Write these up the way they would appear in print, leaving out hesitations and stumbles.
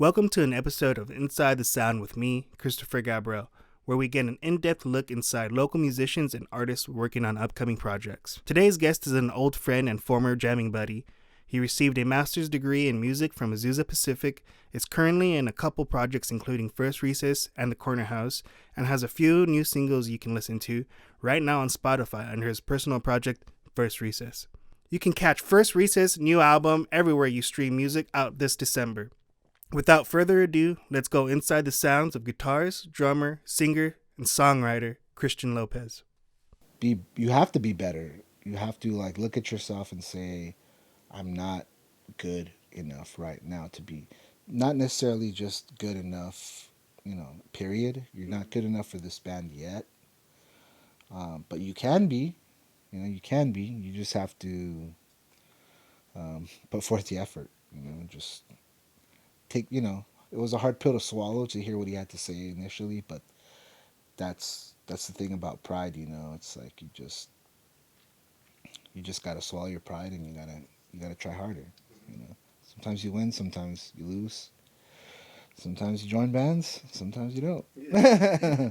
Welcome to an episode of Inside the Sound with me, Christopher Gabourel, where we get an in-depth look inside local musicians and artists working on upcoming projects. Today's guest is an old friend and former jamming buddy. He received a master's degree in music from Azusa Pacific, is currently in a couple projects including Ferst Recess and The Corner House, and has a few new singles you can listen to right now on Spotify under his personal project, Ferst Recess. You can catch Ferst Recess' new album everywhere you stream music out this December. Without further ado, let's go inside the sounds of guitarist, drummer, singer, and songwriter Christian Lopez. You have to be better. You have to look at yourself and say, I'm not good enough right now to be, not necessarily just good enough, period. You're not good enough for this band yet. But you can be, you can be. You just have to put forth the effort, just take, it was a hard pill to swallow to hear what he had to say initially, but that's the thing about pride, it's like you just gotta swallow your pride and you gotta try harder. Sometimes you win, sometimes you lose, sometimes you join bands, sometimes you don't. Yeah.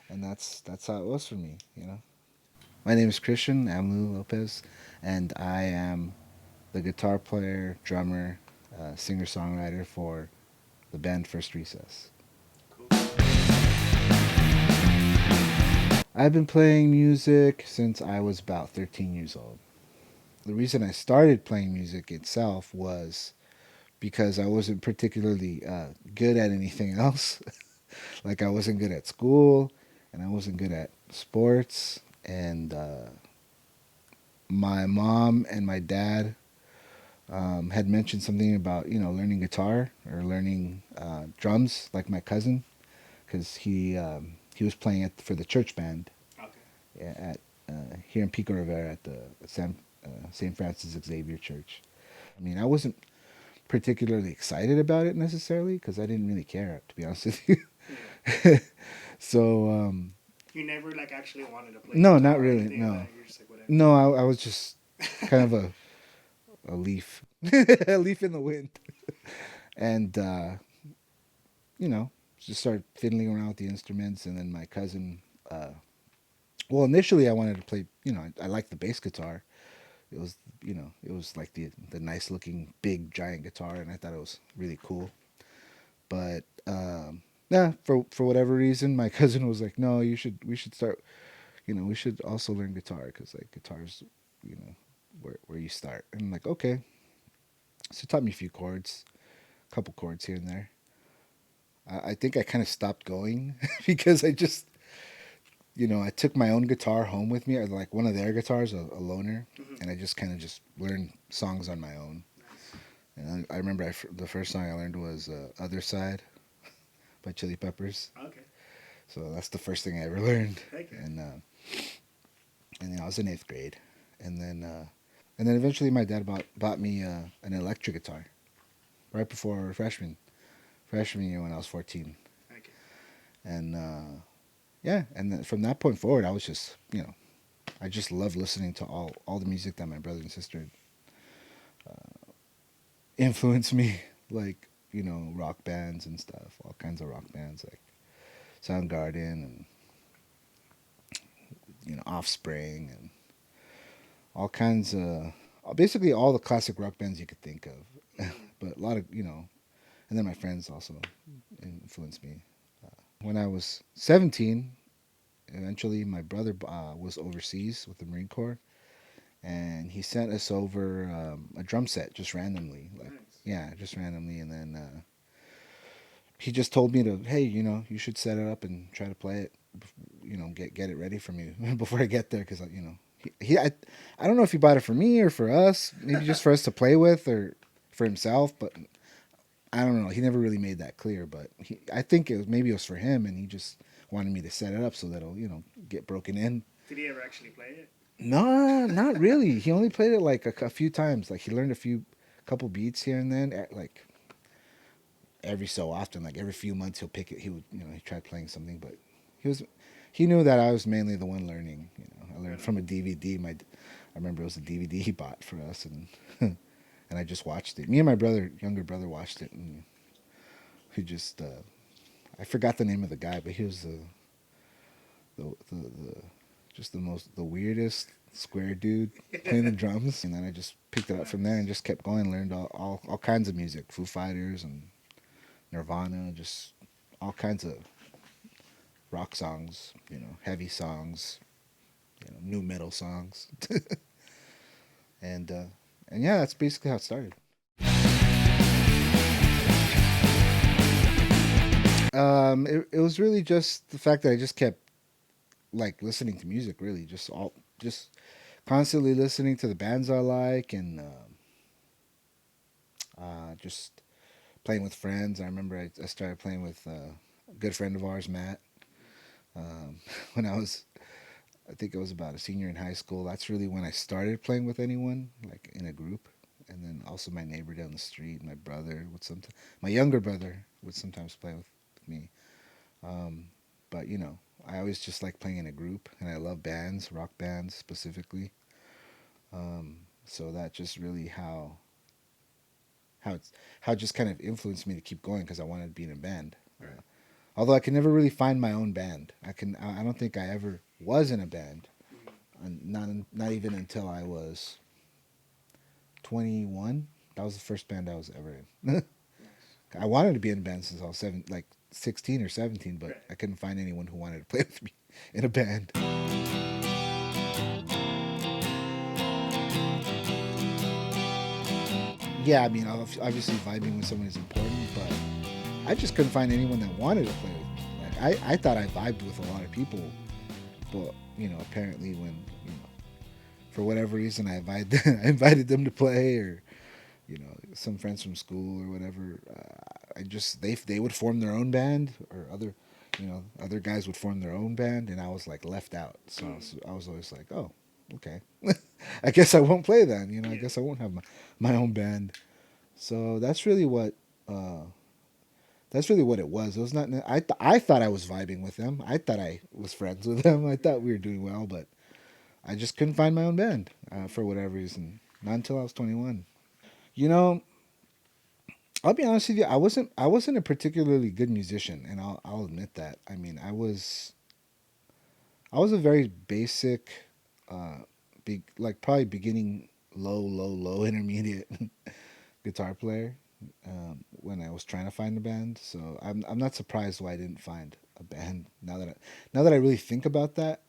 And that's how it was for me. My name is Christian Lopez, and I am the guitar player, drummer, singer-songwriter for the band Ferst Recess. Cool. I've been playing music since I was about 13 years old. The reason I started playing music itself was because I wasn't particularly good at anything else. Like I wasn't good at school, and I wasn't good at sports, and my mom and my dad had mentioned something about learning guitar or learning drums, like my cousin, because he was playing for the church band. Okay. At here in Pico Rivera at the St. Francis Xavier Church. I mean, I wasn't particularly excited about it necessarily because I didn't really care, to be honest with you. Yeah. So you never actually wanted to play? No, not really. No, no, I was just kind of a leaf, a leaf in the wind, and just started fiddling around with the instruments. And then my cousin, well, initially I wanted to play. I liked the bass guitar. It was, it was like the nice looking big giant guitar, and I thought it was really cool. But yeah, for whatever reason, my cousin was like, "No, we should start. We should also learn guitar because guitar's, where you start." And I'm like, okay. So he taught me a few chords, a couple chords here and there. I think I kind of stopped going because I just, I took my own guitar home with me, or like one of their guitars, a loaner, mm-hmm. And I just kind of just learned songs on my own. Nice. And I remember the first song I learned was "Other Side" by Chili Peppers. Okay. So that's the first thing I ever learned. Okay. And I was in 8th grade, and then eventually my dad bought me an electric guitar, right before freshman year when I was 14. Okay. And yeah, and then from that point forward, I was just I just loved listening to all the music that my brother and sister influenced me, like rock bands and stuff, all kinds of rock bands like Soundgarden and Offspring and all kinds of, basically all the classic rock bands you could think of. But a lot of, and then my friends also influenced me. When I was 17, eventually my brother was overseas with the Marine Corps, and he sent us over a drum set just randomly. Nice. Yeah, just randomly. And then he just told me to, hey, you should set it up and try to play it, get it ready for me before I get there, because, I don't know if he bought it for me or for us, maybe just for us to play with or for himself, but I don't know. He never really made that clear, but I think maybe it was for him, and he just wanted me to set it up so that it'll, get broken in. Did he ever actually play it? No, not really. He only played it like a few times. Like he learned couple beats here and then, like every so often, like every few months he'll pick it. He would, he tried playing something, but he knew that I was mainly the one learning. I learned from a DVD. I remember it was a DVD he bought for us, and and I just watched it. Me and my younger brother, watched it, and who just I forgot the name of the guy, but he was the just the weirdest square dude playing the drums. And then I just picked it up from there and just kept going, learned all kinds of music, Foo Fighters and Nirvana, just all kinds of rock songs, heavy songs, new metal songs, and uh, and yeah, that's basically how it started. It was really just the fact that I just kept like listening to music, really, just constantly listening to the bands I like, and just playing with friends. I remember I started playing with a good friend of ours, Matt, when I think I was about a senior in high school. That's really when I started playing with anyone, like in a group. And then also my neighbor down the street, my younger brother would sometimes play with me. Um, but I always just like playing in a group, and I love bands, rock bands specifically. So that just really how it's how it just kind of influenced me to keep going because I wanted to be in a band. Right. Although I could never really find my own band. I don't think I ever was in a band, not even until I was 21. That was the first band I was ever in. I wanted to be in a band since I was 16 or 17, but I couldn't find anyone who wanted to play with me in a band. Yeah, I mean, obviously vibing with someone is important, but I just couldn't find anyone that wanted to play with me. Like I thought I vibed with a lot of people, but apparently when for whatever reason I invited I invited them to play, or some friends from school or whatever. I just they would form their own band, or other guys would form their own band, and I was like left out. So I was always like, oh, okay, I guess I won't play then. I guess I won't have my own band. So uh, that's really what it was. It was not. I thought I was vibing with them. I thought I was friends with them. I thought we were doing well, but I just couldn't find my own band for whatever reason. Not until I was 21. You know, I'll be honest with you. I wasn't a particularly good musician, and I'll admit that. I mean, I was a very basic, like probably beginning low intermediate guitar player when I was trying to find a band. So I'm not surprised why I didn't find a band now that I really think about that.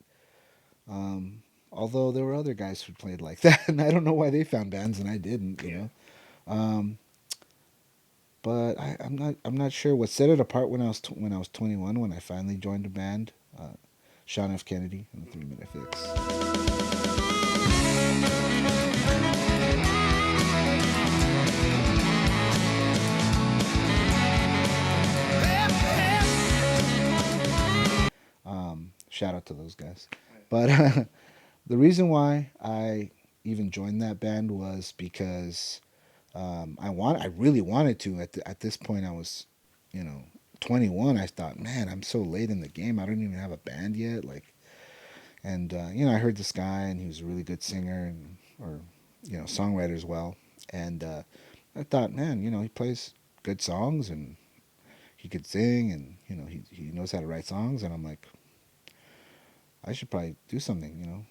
Um, Although there were other guys who played like that, and I don't know why they found bands and I didn't. Um, but I'm not sure what set it apart when I was 21 when I finally joined a band. Sean F. Kennedy and the 3 Minute Fix. Shout out to those guys. But the reason why I even joined that band was because I really wanted to. At this point, I was, you know, 21. I thought, man, I'm so late in the game. I don't even have a band yet. And I heard this guy, and he was a really good singer or songwriter as well. And I thought, man, he plays good songs, and he could sing, and he knows how to write songs. And I'm like, I should probably do something. And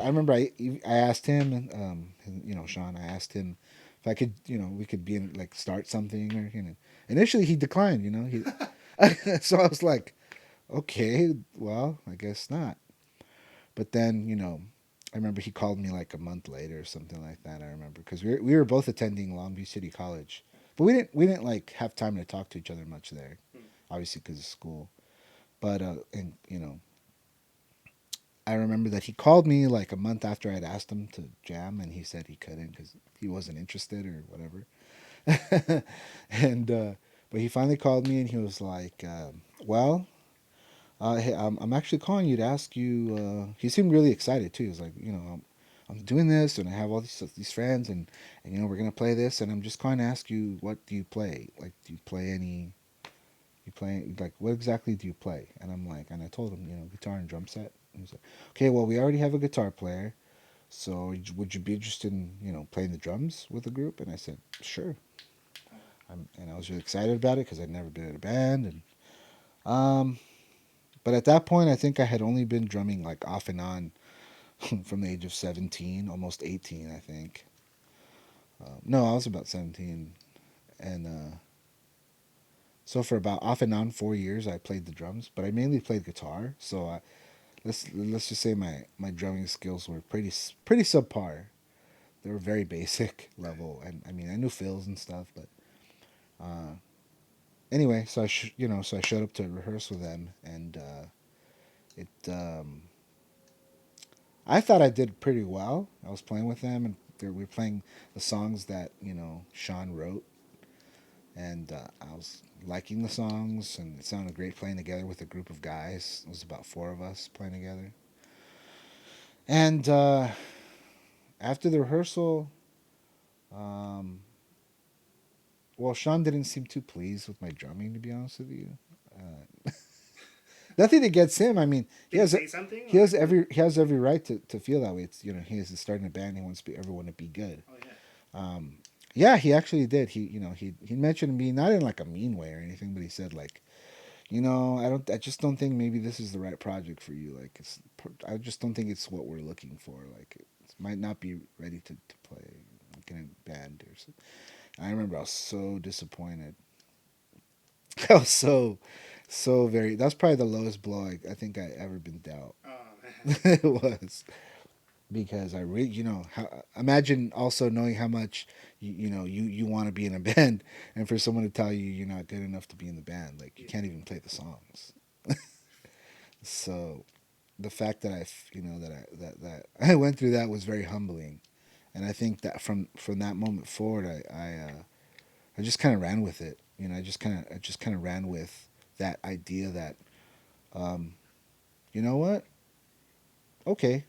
I remember I asked him, Sean, I asked him if I could, we could be in, like, start something, or, initially he declined, so I was like, okay, well, I guess not. But then, I remember he called me like a month later or something like that. I remember because we were both attending Long Beach City College, but we didn't like have time to talk to each other much there, obviously because of school. But and I remember that he called me like a month after I'd asked him to jam, and he said he couldn't because he wasn't interested or whatever. And but he finally called me, and he was like, "Well, hey, I'm actually calling you to ask you." He seemed really excited too. He was like, I'm doing this, and I have all these friends, and we're gonna play this, and I'm just going to ask you, what do you play? Like, do you play any? You play, like, what exactly do you play? And I'm like, and I told him, guitar and drum set. And he's like, okay, well, we already have a guitar player, so would you be interested in playing the drums with the group? And I said, sure. And I was really excited about it because I'd never been in a band, and um, but at that point, I think I had only been drumming like off and on from the age of 17, almost 18, I think. No, I was about 17, and so for about off and on 4 years, I played the drums, but I mainly played guitar. So let's just say my drumming skills were pretty subpar. They were very basic level, and I mean I knew fills and stuff, but uh, anyway, so I showed up to rehearse with them, and it I thought I did pretty well. I was playing with them, and we were playing the songs that Sean wrote, and I was liking the songs, and it sounded great playing together with a group of guys. It was about four of us playing together, and after the rehearsal, um, well, Sean didn't seem too pleased with my drumming, to be honest with you. Uh, Nothing against him. I mean, Did he say something? he has every right to feel that way. It's he is starting a band. He wants everyone to be good. Oh yeah. Um, yeah, he actually did. He mentioned me, not in like a mean way or anything, but he said like, I just don't think maybe this is the right project for you. Like I just don't think it's what we're looking for. Like it might not be ready to play like in a band or something. I remember I was so disappointed. I was so very. That's probably the lowest blow I think I ever been dealt. Oh It was because I really, imagine also knowing how much you want to be in a band, and for someone to tell you you're not good enough to be in the band, like you can't even play the songs. So the fact that that I went through that was very humbling, and I think that from that moment forward, I just kind of ran with it. I just kind of ran with that idea that you know what, okay,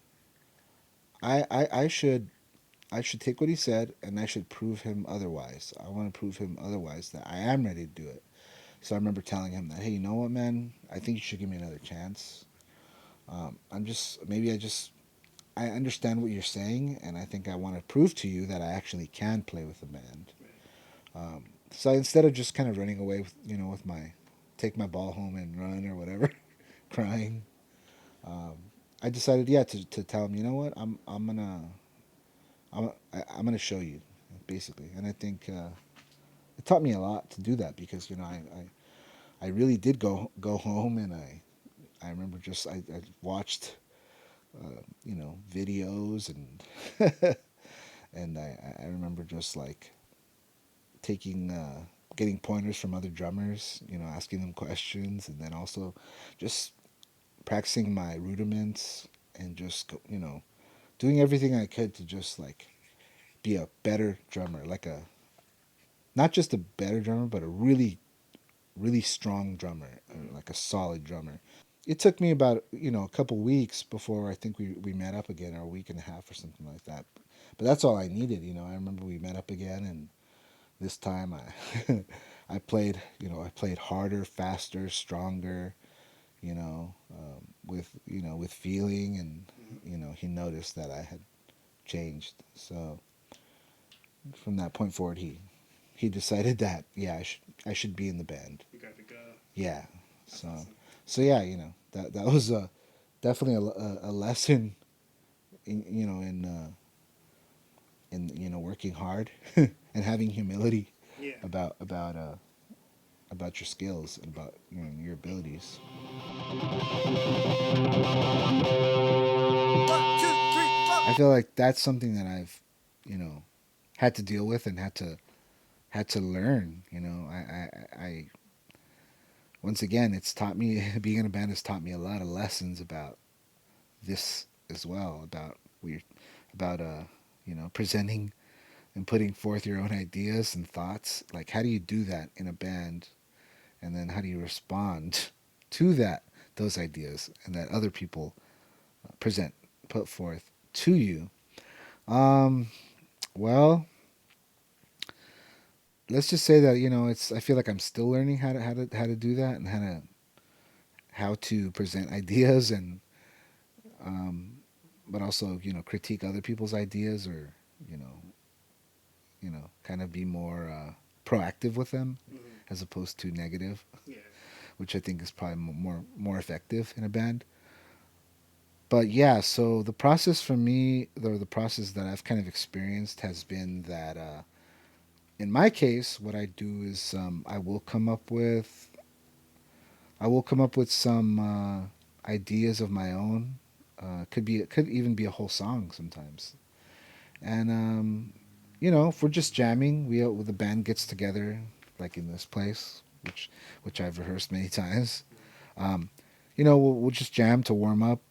I should take what he said, and I should prove him otherwise. I want to prove him otherwise that I am ready to do it. So I remember telling him that, hey, you know what, man? I think you should give me another chance. I'm just maybe I understand what you're saying, and I think I want to prove to you that I actually can play with a band. So instead of just kind of running away with my take my ball home and run or whatever, crying, um, I decided, yeah, to tell him, you know what, I'm gonna show you, basically. And I think it taught me a lot to do that because I really did go home, and I remember just I watched videos, and and I remember just like taking getting pointers from other drummers, asking them questions, and then also just practicing my rudiments, and just doing everything I could to just like be a better drummer, like a not just a better drummer, but a really strong drummer, like a solid drummer. It took me about a couple weeks before I think we met up again, or a week and a half or something like that. But that's all I needed. I remember we met up again, and this time I played harder, faster, stronger. With feeling, and he noticed that I had changed. So from that point forward, he decided that, yeah, I should be in the band. You got to go. Yeah. That's So awesome. so yeah, that was definitely a lesson in working hard and having humility Yeah. about your skills and about your abilities. I feel like that's something that I've you know had to deal with and had to learn. I once again, it's taught me being in a band has taught me a lot of lessons about this as well, about we about presenting and putting forth your own ideas and thoughts. Like, how do you do that in a band, and then how do you respond to those ideas and that other people present put forth to you. Um, well, let's just say that it's. I feel like I'm still learning how to do that and how to present ideas and um, but also critique other people's ideas or you know kind of be more proactive with them as opposed to negative, Yeah. which I think is probably more effective in a band. But yeah, so the process for me, or the process that I've kind of experienced, has been that in my case, what I do is I will come up with some ideas of my own. It could even be a whole song sometimes. And if we're just jamming, the band gets together, like in this place, which I've rehearsed many times. Um, we'll just jam to warm up,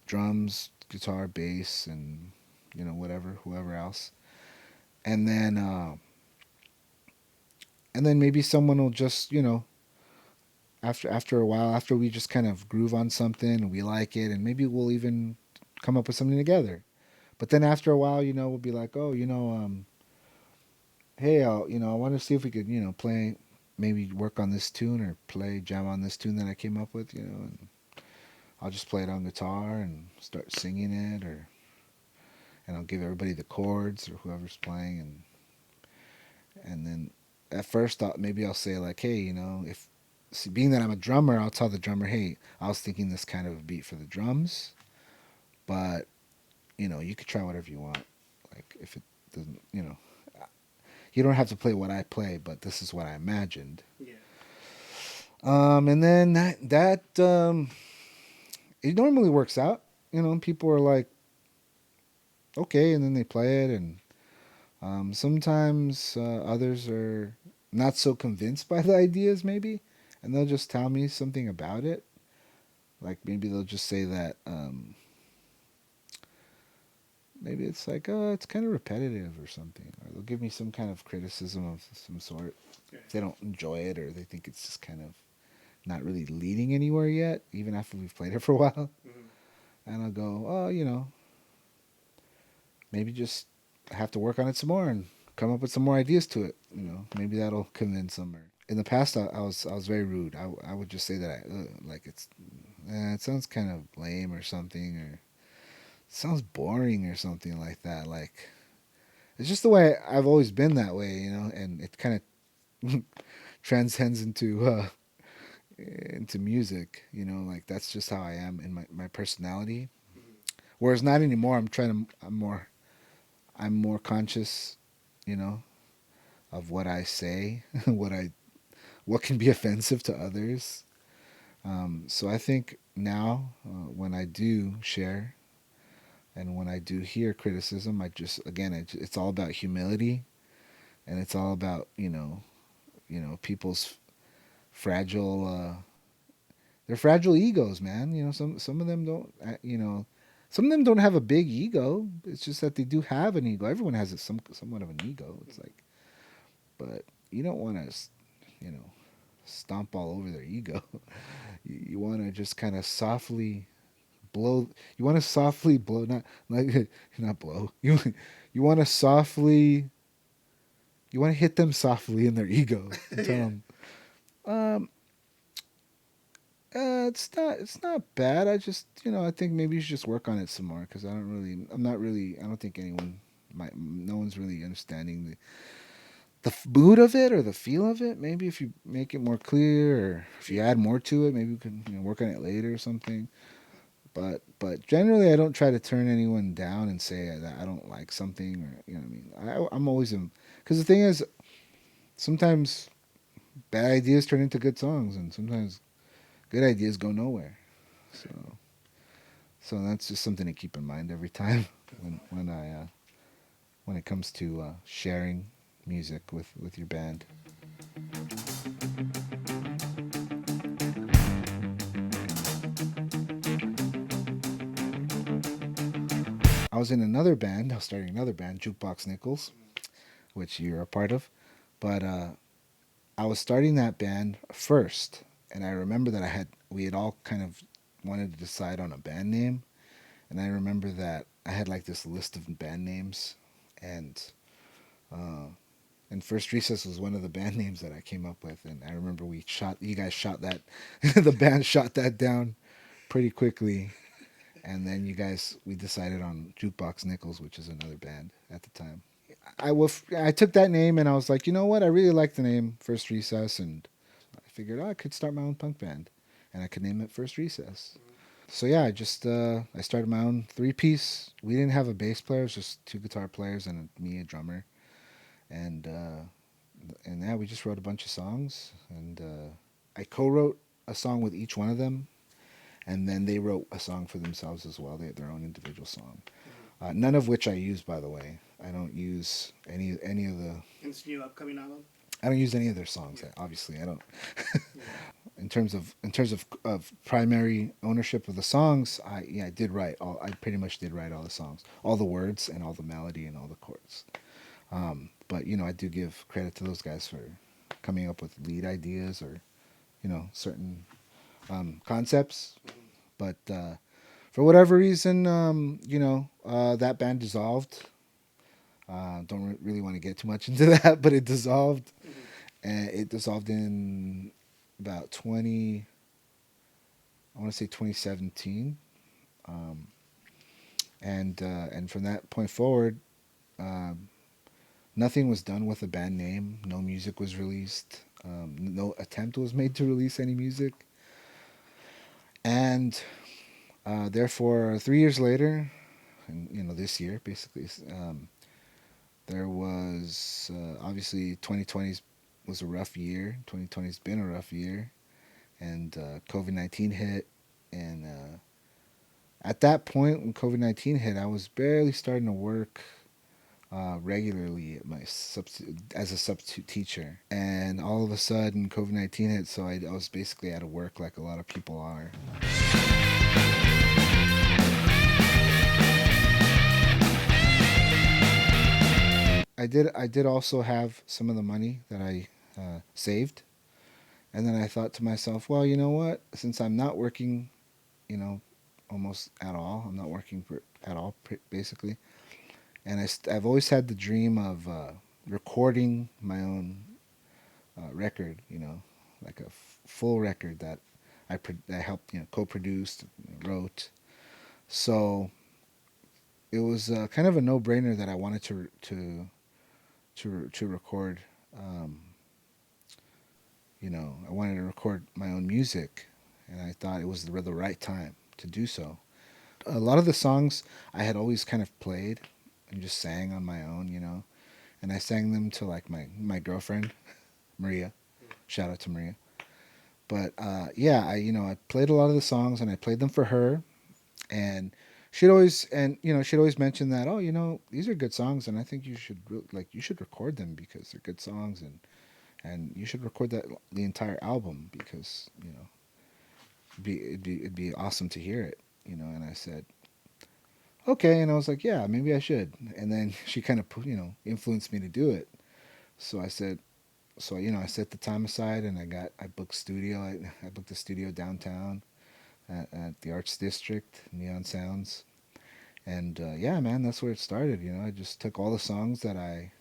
drums, guitar, bass, and whatever, whoever else, and then maybe someone will just after a while, after we just kind of groove on something and we like it, and maybe we'll even come up with something together. But then after a while, we'll be like, oh, hey, I want to see if we could, play, maybe work on this tune or play jam on this tune that I came up with, and I'll just play it on guitar and start singing it, and I'll give everybody the chords or whoever's playing, and then at first maybe I'll say like, hey, if being that I'm a drummer, I'll tell the drummer, hey, I was thinking this kind of a beat for the drums, but you could try whatever you want. Like if it doesn't, you don't have to play what I play, but this is what I imagined. Yeah. And then that it normally works out. People are like, okay, and then they play it, and sometimes others are not so convinced by the ideas, maybe, and they'll just tell me something about it. Like maybe they'll just say that maybe it's like, oh, it's kind of repetitive or something, or they'll give me some kind of criticism of some sort. Okay. If they don't enjoy it or they think it's just kind of not really leading anywhere yet, even after we've played it for a while. Mm-hmm. And I'll go, oh, maybe just have to work on it some more and come up with some more ideas to it. Maybe that'll convince them. Or in the past, I was very rude. I would just say that like it sounds kind of lame or something, or it sounds boring or something like that. Like it's just the way I've always been that way, and it kind of transcends into music. Like that's just how I am in my personality. Whereas not anymore. I'm more conscious, you know, of what I say, what can be offensive to others. So I think now, when I do share and when I do hear criticism, I just again, it's all about humility, and it's all about people's fragile, they're fragile egos, man. Some of them don't, some of them don't have a big ego. It's just that they do have an ego. Everyone has somewhat of an ego. It's like, but you don't want to, you know, stomp all over their ego. You want to just kind of softly blow. You want to softly blow, not like not blow. You want to softly. You want to hit them softly in their ego and tell Yeah. them, um, it's not bad. I just I think maybe you should just work on it some more because I don't think no one's really understanding the mood of it or the feel of it. Maybe if you make it more clear, or if you add more to it, maybe we can work on it later or something. But generally, I don't try to turn anyone down and say that I don't like something, or what I mean. I'm always in, because the thing is, sometimes bad ideas turn into good songs, and sometimes good ideas go nowhere. So that's just something to keep in mind every time when it comes to sharing music with your band. I was in another band. I was starting another band, Jukebox Nichols, which you're a part of. But I was starting that band first, and I remember that we had all kind of wanted to decide on a band name, And I remember that I had like this list of band names, and uh, and First Recess was one of the band names that I came up with. And I remember you guys shot that, the band shot that down pretty quickly. And then we decided on Jukebox Nichols, which is another band at the time. I took that name and I was like, you know what? I really like the name First Recess, and I figured, I could start my own punk band, and I could name it First Recess. So yeah, I started my own 3-piece. We didn't have a bass player; it was just 2 guitar players and me, a drummer, and yeah, we just wrote a bunch of songs, and I co-wrote a song with each one of them, and then they wrote a song for themselves as well. They had their own individual song. None of which I use, by the way. I don't use any of the. In this new upcoming album? I don't use any of their songs. Obviously, I don't. In terms of primary ownership of the songs, I did write all. I pretty much did write all the songs, all the words and all the melody and all the chords. But I do give credit to those guys for coming up with lead ideas or certain concepts. But for whatever reason, that band dissolved. Don't really want to get too much into that, but it dissolved, and it dissolved in about 20. I want to say 2017, and from that point forward, um, nothing was done with the band name. No music was released. No attempt was made to release any music, and therefore, 3 years later, and this year basically, there was obviously 2020 was a rough year. 2020's been a rough year, and COVID-19 hit, and at that point when COVID-19 hit, I was barely starting to work regularly at as a substitute teacher, and all of a sudden COVID-19 hit, so I was basically out of work like a lot of people are. I did also have some of the money that I saved, and then I thought to myself, well, you know what? Since I'm not working, you know, almost at all, I'm not working at all basically, and I've always had the dream of recording my own record, like a full record that I helped, co-produced, wrote. So it was kind of a no-brainer that I wanted to record. Um, I wanted to record my own music, and I thought it was the right time to do so. A lot of the songs I had always kind of played and just sang on my own, and I sang them to like my girlfriend, Maria. Shout out to Maria. But yeah, I played a lot of the songs and I played them for her, and she'd always mention that, oh, these are good songs, and I think you should record them because they're good songs, and you should record the entire album because it'd be awesome to hear it, and I said okay, and I was like, yeah, maybe I should, and then she kind of influenced me to do it. So I set the time aside, and I booked studio. I booked a studio downtown at the Arts District, Neon Sounds, and yeah, man, that's where it started. I just took all the songs that I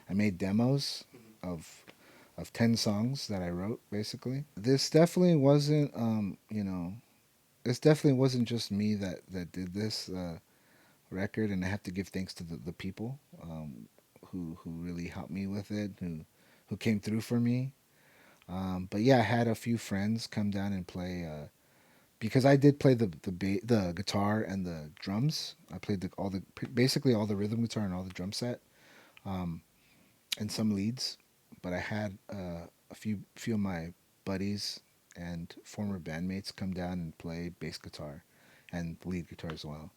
made demos of 10 songs that I wrote, basically. This definitely wasn't just me that did this record, and I have to give thanks to the people who really helped me with it, who came through for me. But yeah, I had a few friends come down and play because I did play the guitar and the drums. I played basically all the rhythm guitar and all the drum set, um, and some leads. But I had a few of my buddies and former bandmates come down and play bass guitar and lead guitar as well.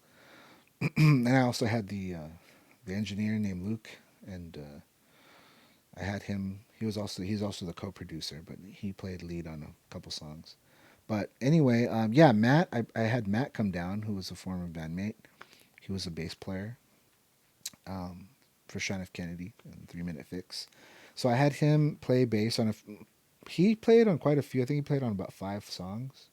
And I also had the engineer named Luke, and I had him. He's also the co-producer, but he played lead on a couple songs. But anyway, yeah, Matt. I had Matt come down, who was a former bandmate. He was a bass player for Sean F. Kennedy and 3 Minute Fix. So I had him play bass on he played on quite a few. I think he played on about 5 songs.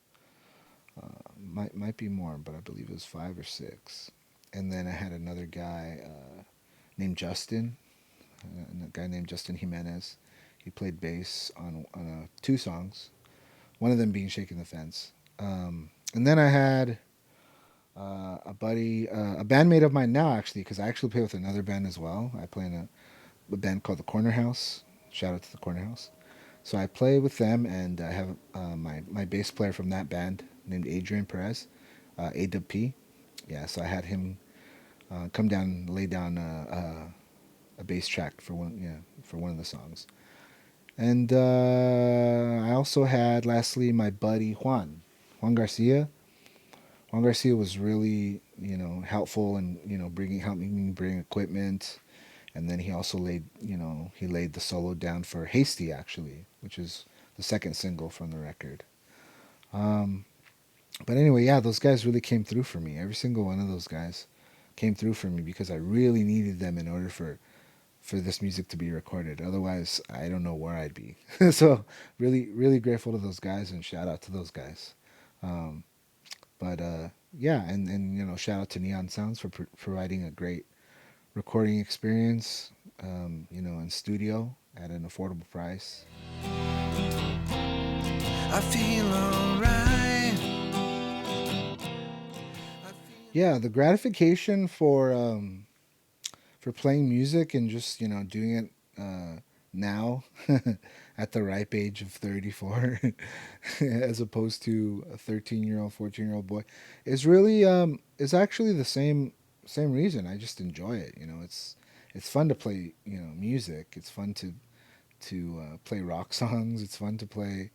Might be more, but I believe it was 5 or 6. And then I had another guy named Justin, a guy named Justin Jimenez. He played bass on 2 songs, one of them being "Shaking the Fence." And then I had a buddy, a bandmate of mine now, actually, because I actually play with another band as well. I play in a band called the Corner House. Shout out to the Corner House. So I play with them, and I have my bass player from that band named Adrian Perez, AWP. Yeah, so I had him come down and lay down a bass track for one of the songs. And I also had, lastly, my buddy Juan Garcia. Juan Garcia was really, helpful and, helping me bring equipment. And then he also laid the solo down for Hasty, actually, which is the second single from the record. Um, but anyway, yeah, those guys really came through for me. Every single one of those guys came through for me because I really needed them in order for this music to be recorded. Otherwise, I don't know where I'd be. So really, really grateful to those guys, and shout out to those guys. Um, but yeah, and shout out to Neon Sounds for providing a great recording experience, in studio at an affordable price. I feel alright. Yeah, the gratification for playing music and just doing it now at the ripe age of 34 as opposed to a 13-year-old 14-year-old boy is actually the same reason. I just enjoy it. It's fun to play music. It's fun to play rock songs. It's fun to play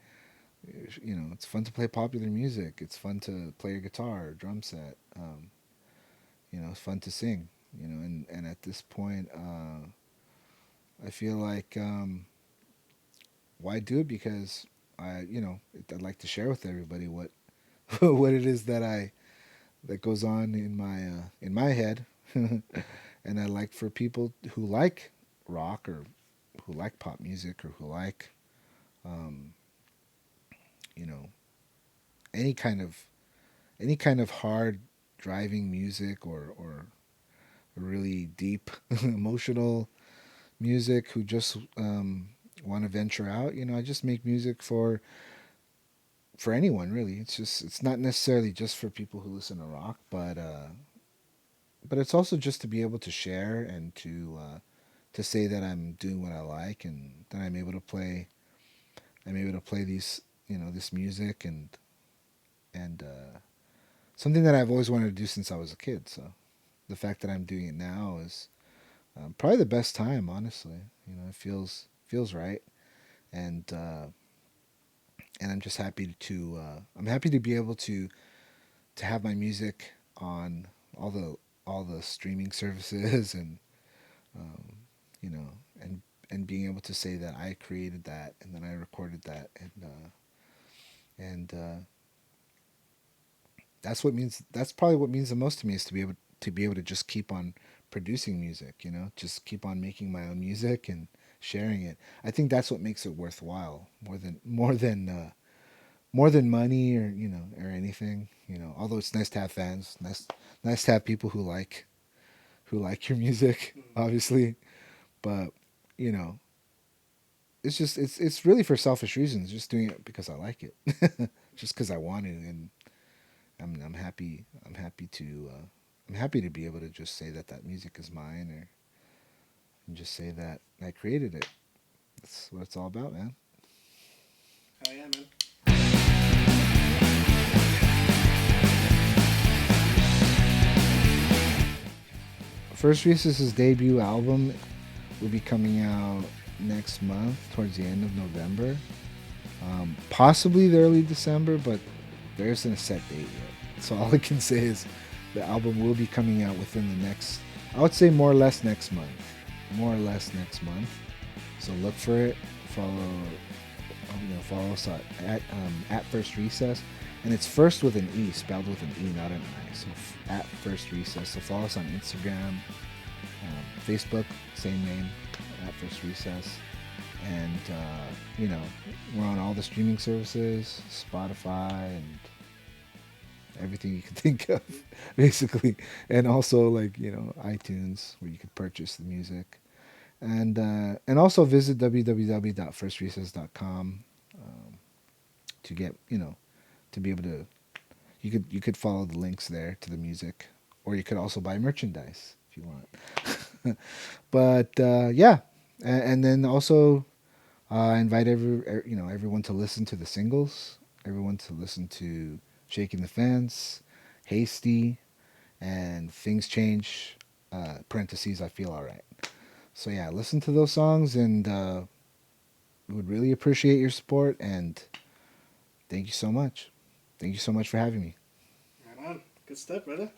it's fun to play popular music. It's fun to play a guitar or drum set. It's fun to sing. And at this point, I feel like why do it? Because I'd like to share with everybody what what it is that goes on in my head, and I like for people who like rock or who like pop music or who like um, you know any kind of hard driving music or really deep emotional music, who just want to venture out. I just make music for anyone, really. It's not necessarily just for people who listen to rock, but it's also just to be able to share and to say that I'm doing what I like, and that I'm able to play these this music, and something that I've always wanted to do since I was a kid. So the fact that I'm doing it now is probably the best time, honestly. It feels right, and and I'm happy to be able to have my music on all the streaming services, and um, you know and being able to say that I created that and then I recorded that, and that's probably what means the most to me, is to be able to just keep on producing music, just keep on making my own music and sharing it. I think that's what makes it worthwhile, more than money, or anything. Although it's nice to have fans, nice to have people who like your music, obviously. But you know, it's really for selfish reasons. Just doing it because I like it, just because I want to, and I'm happy. I'm happy to be able to just say that music is mine, or and just say that I created it. That's what it's all about, man. Hell yeah, man. First Recess's debut album will be coming out next month, towards the end of November, possibly the early December, but there isn't a set date yet. So all I can say is the album will be coming out within the next, I would say, more or less next month. More or less next month. So look for it. Follow us at First Recess, and it's first with an E, spelled with an E, not an I. So at First Recess. So follow us on Instagram, Facebook, same name, at First Recess, and we're on all the streaming services, Spotify, and everything you can think of, basically, and also like iTunes where you could purchase the music, and also visit www.firstrecess.com to get to be able to you could follow the links there to the music, or you could also buy merchandise if you want. But yeah, and then also I invite everyone to listen to the singles, everyone to listen to Shaking the Fence, Hasty, and Things Change. Parentheses, I feel alright. So yeah, listen to those songs, and would really appreciate your support. And thank you so much. Thank you so much for having me. Right on. Good stuff, brother.